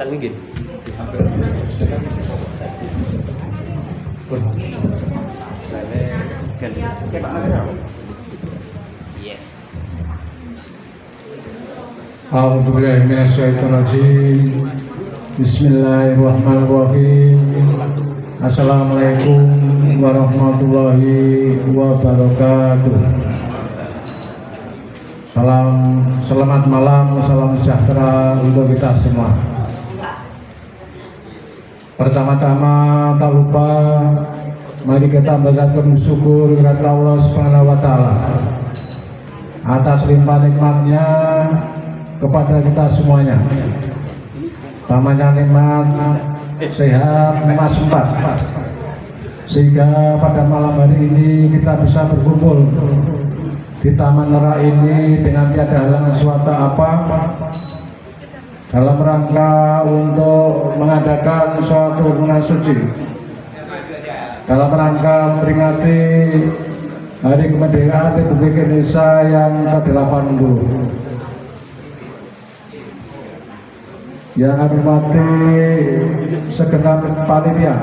nggih. Yes. A'udzubillahi minasyaitonirrajim. Bismillahirrahmanirrahim. Assalamualaikum warahmatullahi wabarakatuh. Selamat malam, salam sejahtera untuk kita semua. Pertama-tama tak lupa mari kita mengucapkan syukur kepada Allah Subhanahu wa taala atas limpah nikmatnya kepada kita semuanya. Namanya nikmat sehat, nikmat sempat, sehingga pada malam hari ini kita bisa berkumpul di Taman Nera ini dengan tiada halangan suatu apa dalam rangka untuk mengadakan suatu hubungan suci, dalam rangka memperingati Hari Kemerdekaan Republik Indonesia yang ke-80. Yang kami hormati segenap panitia,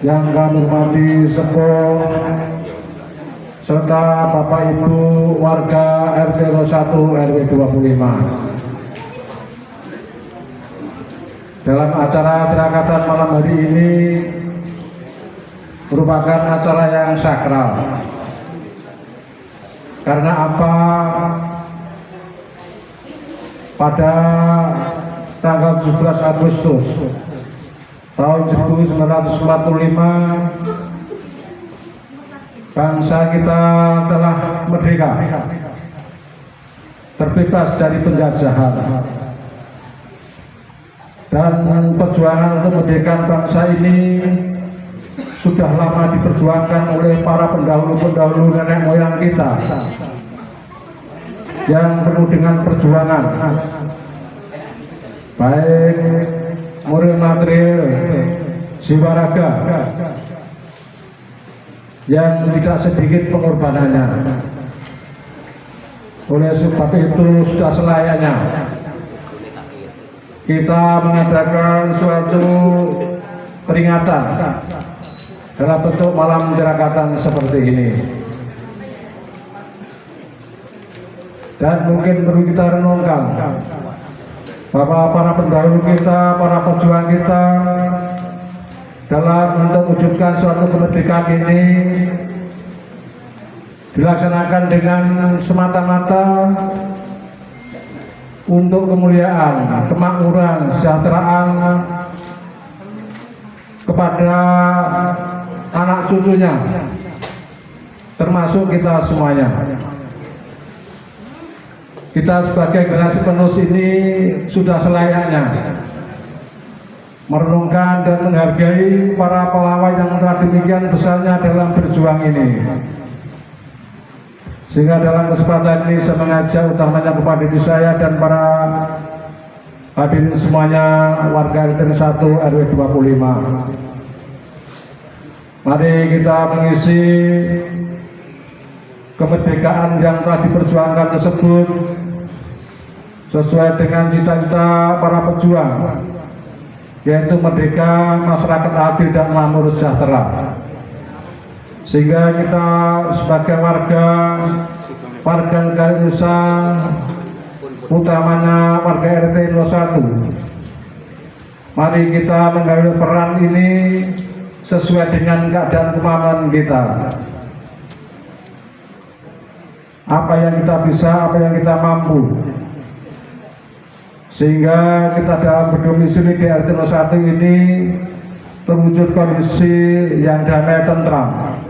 yang kami hormati sepuh serta Bapak Ibu warga RT 01 RW 25. Dalam acara tirakatan malam hari ini merupakan acara yang sakral. Karena apa? Pada tanggal 17 Agustus tahun 1945 bangsa kita telah merdeka, terbebas dari penjajahan, dan perjuangan untuk merdeka bangsa ini sudah lama diperjuangkan oleh para pendahulu-pendahulu nenek moyang kita yang penuh dengan perjuangan, baik moral material, jiwa raga, yang tidak sedikit pengorbanannya. Oleh sebab itu sudah selayaknya kita mengadakan suatu peringatan dalam bentuk malam tirakatan seperti ini. Dan mungkin perlu kita renungkan bahwa para pendahulu kita, para pejuang kita dalam untuk mewujudkan suatu kemerdekaan ini dilaksanakan dengan semata-mata untuk kemuliaan, kemakmuran, kesejahteraan kepada anak cucunya, termasuk kita semuanya. Kita sebagai generasi penerus ini sudah selayaknya merenungkan dan menghargai para pahlawan yang telah demikian besarnya dalam berjuang ini. Sehingga dalam kesempatan ini saya mengajak utamanya kepada diri saya dan para hadirin semuanya warga RT 1 RW 25. Mari kita mengisi kemerdekaan yang telah diperjuangkan tersebut sesuai dengan cita-cita para pejuang, yaitu merdeka, masyarakat adil dan makmur sejahtera. Sehingga kita sebagai warga negara Indonesia, utamanya warga RT 01, mari kita mengambil peran ini sesuai dengan keadaan kemampuan kita. Apa yang kita bisa, apa yang kita mampu, sehingga kita dalam berdomisili di RT 01 ini terwujud kondisi yang damai tentram.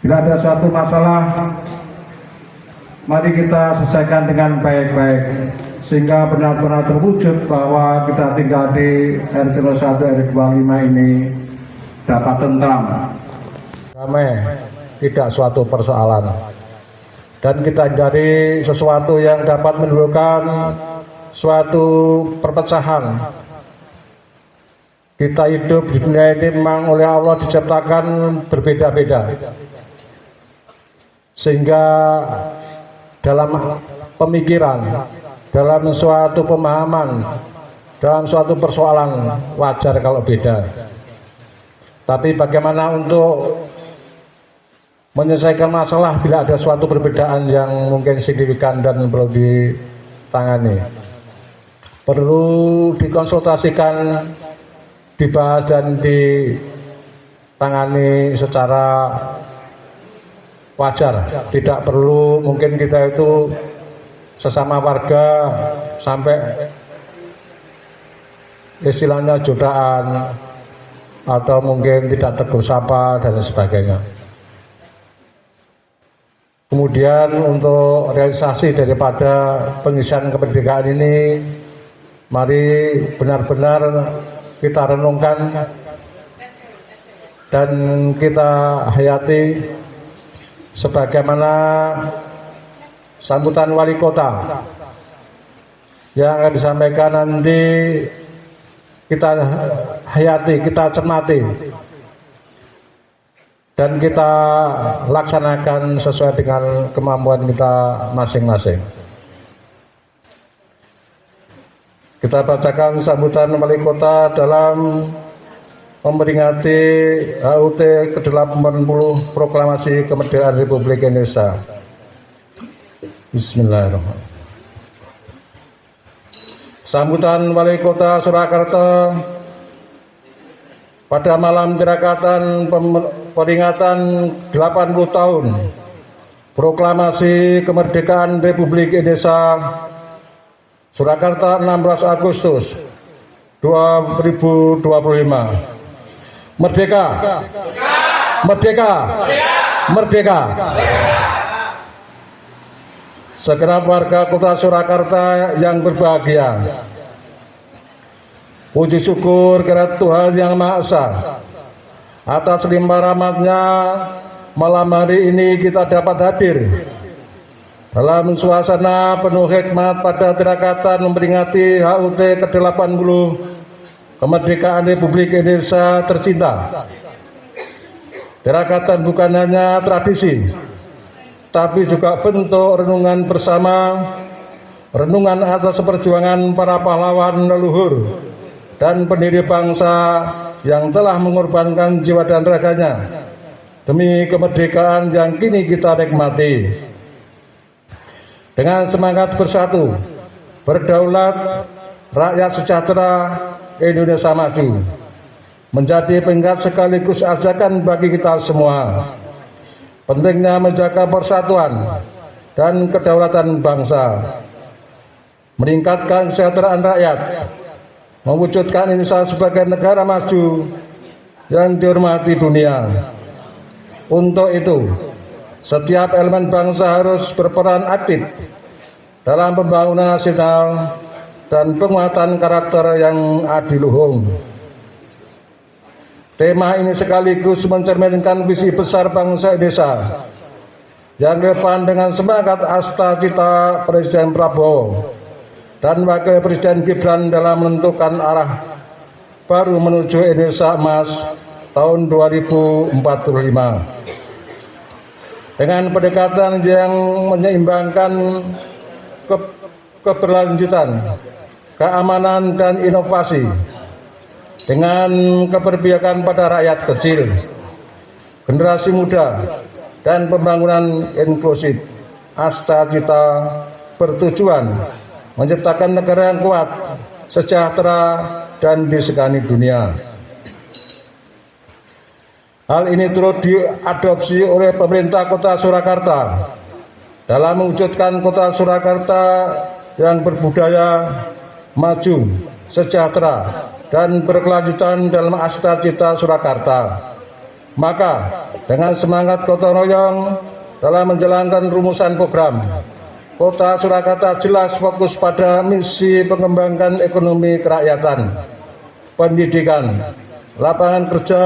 Bila ada suatu masalah, mari kita selesaikan dengan baik-baik, sehingga benar-benar terwujud bahwa kita tinggal di RT 01 RW 25 ini dapat tentram, damai, tidak suatu persoalan. Dan kita hindari sesuatu yang dapat menimbulkan suatu perpecahan. Kita hidup di dunia ini memang oleh Allah diciptakan berbeda-beda, sehingga dalam pemikiran, dalam suatu pemahaman, dalam suatu persoalan wajar kalau beda. Tapi bagaimana untuk menyelesaikan masalah bila ada suatu perbedaan yang mungkin signifikan dan perlu ditangani? Perlu dikonsultasikan, dibahas dan ditangani secara wajar. Tidak perlu mungkin kita itu sesama warga sampai istilahnya jodohan atau mungkin tidak tegur sapa dan sebagainya. Kemudian untuk realisasi daripada pengisian kemerdekaan ini, mari benar-benar kita renungkan dan kita hayati sebagaimana sambutan wali kota yang akan disampaikan nanti. Kita hayati, kita cermati, dan kita laksanakan sesuai dengan kemampuan kita masing-masing. Kita bacakan sambutan wali kota dalam memperingati HUT ke-80 Proklamasi Kemerdekaan Republik Indonesia. Bismillahirrahmanirrahim. Sambutan Wali Kota Surakarta pada malam tirakatan peringatan 80 tahun Proklamasi Kemerdekaan Republik Indonesia Surakarta 16 Agustus 2025. Merdeka! Merdeka! Merdeka! Segenap warga kota Surakarta yang berbahagia, puji syukur kepada Tuhan Yang Maha Esa atas limpah rahmat-Nya. Malam hari ini kita dapat hadir dalam suasana penuh hikmat pada tirakatan memperingati HUT ke-80 Kemerdekaan Republik Indonesia tercinta. Tirakatan bukan hanya tradisi, tapi juga bentuk renungan bersama, renungan atas perjuangan para pahlawan leluhur dan pendiri bangsa yang telah mengorbankan jiwa dan raganya demi kemerdekaan yang kini kita nikmati. Dengan semangat bersatu, berdaulat, rakyat sejahtera, Indonesia maju menjadi pengingat sekaligus ajakan bagi kita semua. Pentingnya menjaga persatuan dan kedaulatan bangsa, meningkatkan kesejahteraan rakyat, mewujudkan Indonesia sebagai negara maju yang dihormati dunia. Untuk itu, setiap elemen bangsa harus berperan aktif dalam pembangunan nasional dan penguatan karakter yang adiluhung. Tema ini sekaligus mencerminkan visi besar bangsa Indonesia yang depan dengan semangat asta cita Presiden Prabowo dan Wakil Presiden Gibran dalam menentukan arah baru menuju Indonesia Emas tahun 2045. Dengan pendekatan yang menyeimbangkan keberlanjutan, keamanan dan inovasi dengan keberpihakan pada rakyat kecil, generasi muda, dan pembangunan inklusif. Asta cita bertujuan menciptakan negara yang kuat, sejahtera, dan disegani dunia. Hal ini turut diadopsi oleh pemerintah Kota Surakarta dalam mewujudkan Kota Surakarta yang berbudaya, maju, sejahtera, dan berkelanjutan dalam asta cita Surakarta. Maka dengan semangat gotong royong dalam menjalankan rumusan program, Kota Surakarta jelas fokus pada misi pengembangan ekonomi kerakyatan, pendidikan, lapangan kerja,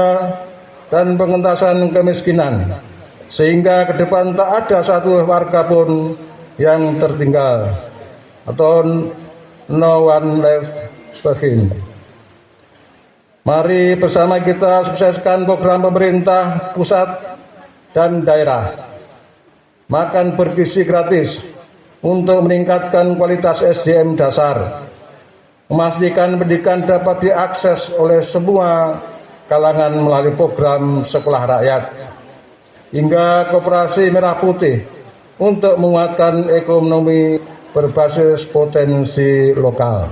dan pengentasan kemiskinan, sehingga ke depan tak ada satu warga pun yang tertinggal atau no one left behind. Mari bersama kita sukseskan program pemerintah pusat dan daerah. Makan bergizi gratis untuk meningkatkan kualitas SDM dasar, memastikan pendidikan dapat diakses oleh semua kalangan melalui program sekolah rakyat, hingga Koperasi Merah Putih untuk menguatkan ekonomi berbasis potensi lokal.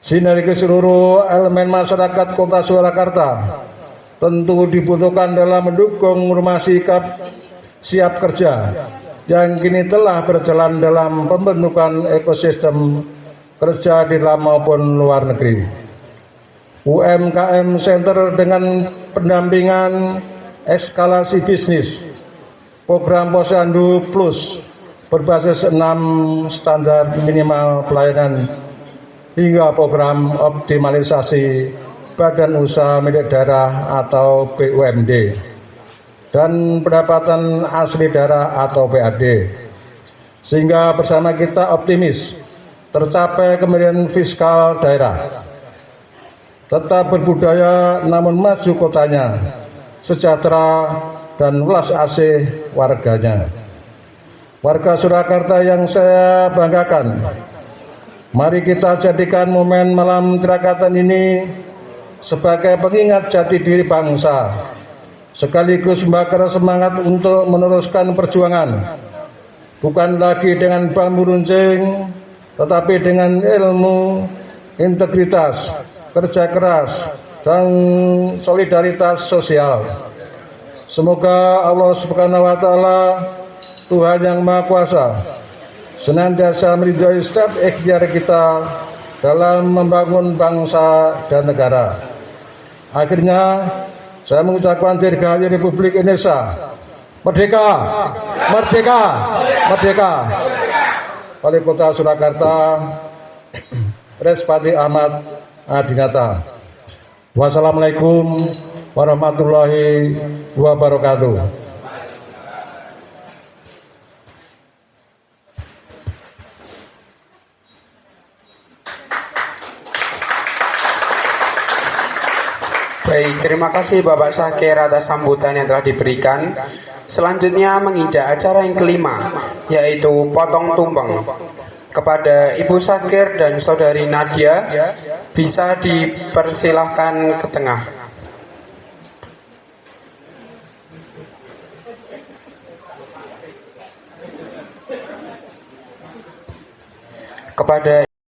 Sinergi seluruh elemen masyarakat Kota Surakarta tentu dibutuhkan dalam mendukung rumah sikap siap kerja yang kini telah berjalan dalam pembentukan ekosistem kerja di dalam maupun luar negeri. UMKM Center dengan pendampingan eskalasi bisnis, program Posyandu Plus berbasis 6 standar minimal pelayanan, hingga program optimalisasi badan usaha milik daerah atau BUMD dan pendapatan asli daerah atau PAD, sehingga bersama kita optimis tercapai kemandirian fiskal daerah, tetap berbudaya namun maju kotanya, sejahtera dan welas asih warganya. Warga Surakarta yang saya banggakan, mari kita jadikan momen malam tirakatan ini sebagai pengingat jati diri bangsa, sekaligus membakar semangat untuk meneruskan perjuangan, bukan lagi dengan bambu runcing, tetapi dengan ilmu, integritas, kerja keras, dan solidaritas sosial. Semoga Allah Subhanahu wa Ta'ala, Tuhan yang Maha Kuasa, senantiasa meridhoi setiap ikhtiar kita dalam membangun bangsa dan negara. Akhirnya saya mengucapkan Dirgahayu Republik Indonesia Merdeka, Merdeka, Merdeka. Wali Kota Surakarta Respati Ahmad Adinata. Wassalamualaikum warahmatullahi wabarakatuh. Baik, terima kasih Bapak Syakir atas sambutan yang telah diberikan. Selanjutnya menginjak acara yang kelima, yaitu potong tumpeng. Kepada Ibu Syakir dan Saudari Nadia, bisa dipersilahkan ke tengah. Kepada